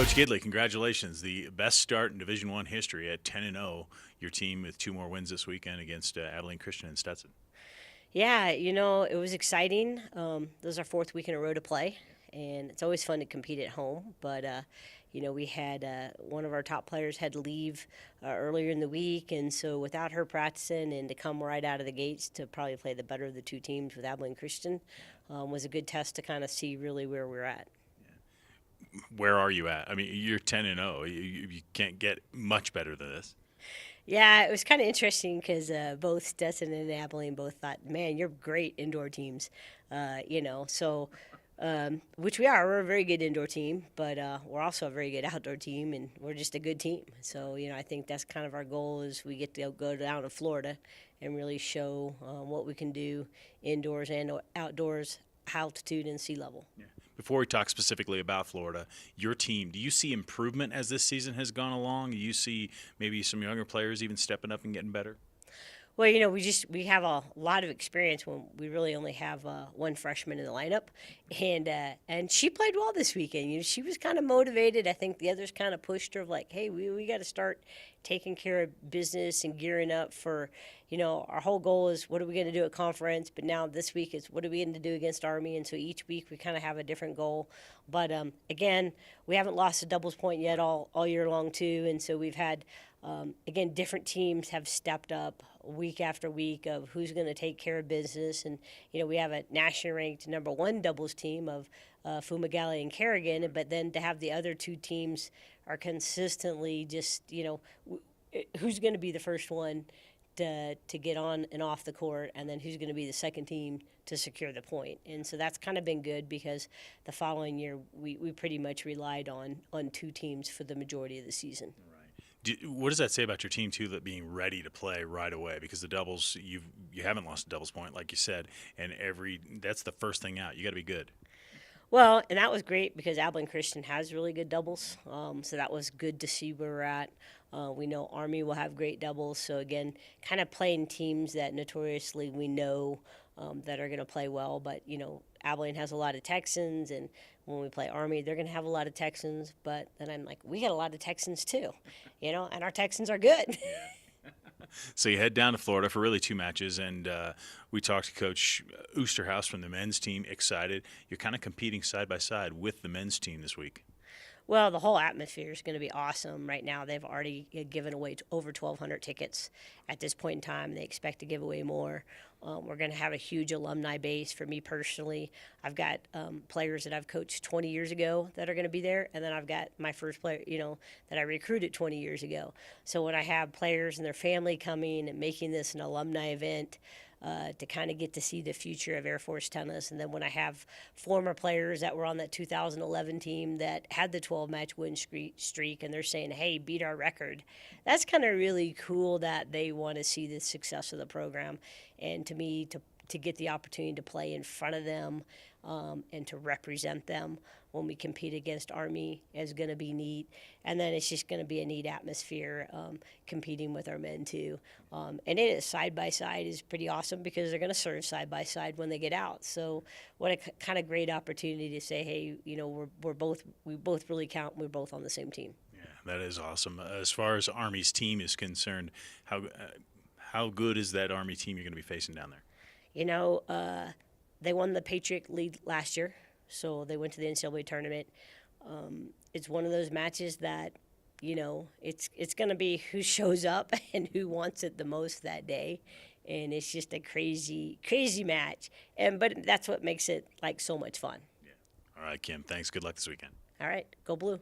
Coach Gidley, congratulations. The best start in Division I history at 10-0. Your team with 2 more wins this weekend against Abilene Christian and Stetson. Yeah, it was exciting. This is our fourth week in a row to play, and it's always fun to compete at home. But, we had one of our top players had to leave earlier in the week, and so without her practicing and to come right out of the gates to probably play the better of the two teams with Abilene Christian was a good test to kind of see really where we're at. Where are you at? I mean, you're 10-0. You can't get much better than this. Yeah, it was kind of interesting because both Stetson and Abilene both thought, man, you're great indoor teams, which we are. We're a very good indoor team, but we're also a very good outdoor team, and we're just a good team. So, I think that's kind of our goal is we get to go down to Florida and really show what we can do indoors and outdoors, altitude and sea level. Yeah. Before we talk specifically about Florida, your team, do you see improvement as this season has gone along? Do you see maybe some younger players even stepping up and getting better? Well, we have a lot of experience when we really only have one freshman in the lineup, and she played well this weekend. She was kind of motivated. I think the others kind of pushed her, like, hey, we got to start taking care of business and gearing up for, our whole goal is what are we going to do at conference, but now this week is what are we going to do against Army, and so each week we kind of have a different goal. But again, we haven't lost a doubles point yet all year long too, and so we've had. Again, different teams have stepped up week after week of who's going to take care of business. And, we have a nationally ranked #1 doubles team of Fumagalli and Kerrigan, but then to have the other two teams are consistently just, who's going to be the first one to get on and off the court, and then who's going to be the second team to secure the point. And so that's kind of been good because the following year we pretty much relied on two teams for the majority of the season. What does that say about your team too? That being ready to play right away, because the doubles you haven't lost a doubles point like you said, and that's the first thing out. You got to be good. Well, and that was great because Abilene Christian has really good doubles, so that was good to see where we're at. We know Army will have great doubles, so again, kind of playing teams that notoriously we know that are going to play well. But Abilene has a lot of Texans, and when we play Army, they're going to have a lot of Texans. But then I'm like, we got a lot of Texans too, and our Texans are good. Yeah. So you head down to Florida for really 2 matches, and we talked to Coach Oosterhouse from the men's team. Excited. You're kind of competing side by side with the men's team this week. Well, the whole atmosphere is going to be awesome. Right now, they've already given away over 1,200 tickets at this point in time. They expect to give away more. We're going to have a huge alumni base. For me personally, I've got players that I've coached 20 years ago that are going to be there, and then I've got my first player, that I recruited 20 years ago. So when I have players and their family coming and making this an alumni event, to kind of get to see the future of Air Force tennis. And then when I have former players that were on that 2011 team that had the 12-match win streak, and they're saying, hey, beat our record, that's kind of really cool that they want to see the success of the program. And to me, to get the opportunity to play in front of them and to represent them when we compete against Army is going to be neat. And then it's just going to be a neat atmosphere competing with our men too. And it is side-by-side is pretty awesome because they're going to serve side-by-side when they get out. So what a kind of great opportunity to say, hey, we both really count. We're both on the same team. Yeah, that is awesome. As far as Army's team is concerned, how good is that Army team you're going to be facing down there? They won the Patriot League last year, so they went to the NCAA tournament. It's one of those matches that, it's going to be who shows up and who wants it the most that day, and it's just a crazy, crazy match. But that's what makes it so much fun. Yeah. All right, Kim. Thanks. Good luck this weekend. All right, go Blue.